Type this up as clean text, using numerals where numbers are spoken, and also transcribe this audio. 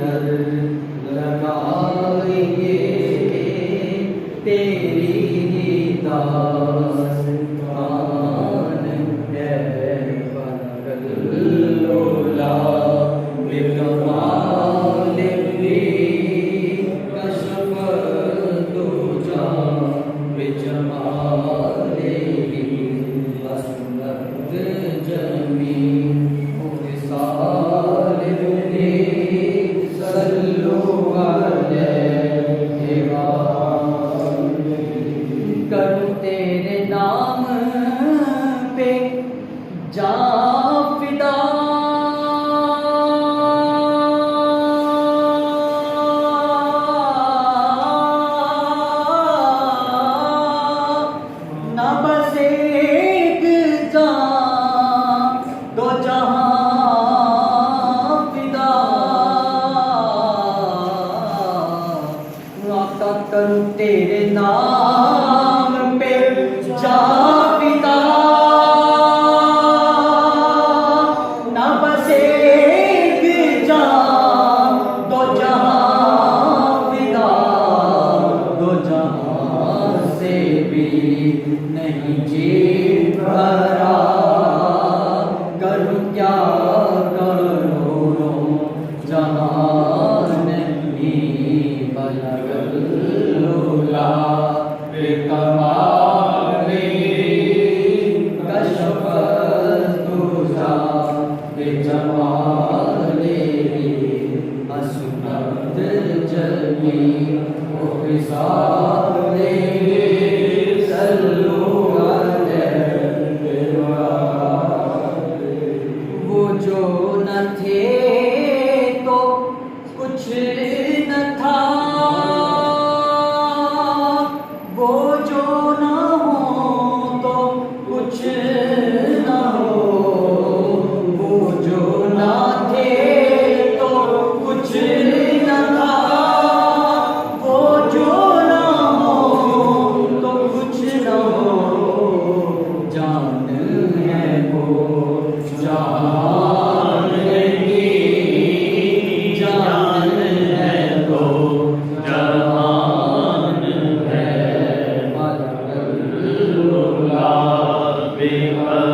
नजर लगाएंगे तेरी ही दास्तान है बनगल्लोला बिकमाल कशफ तुझा बिजमाल असमत जमी करूं तेरे नाम पे जा फिदा ना बस एक जान दो जहां फिदा आता करूं तेरे नाम पे जा फिदा ना बस एक जान दो जहां फिदा दो जहां से भी नहीं जी भरा करूं क्या करोड़ों जहान नहीं बनगल्लोला बेकमाल कशफ तुझा बेजमाल असमत जमी ओ विसाल सल्लु अलैहि वो जो न थे तो कुछ न था वो जो न हो तो कुछ न हो वो जो न थे तो कुछ न था वो जो न हो तो कुछ न हो जान है वो जान की जान है तो जहान है बनगल्लोला बेकमाल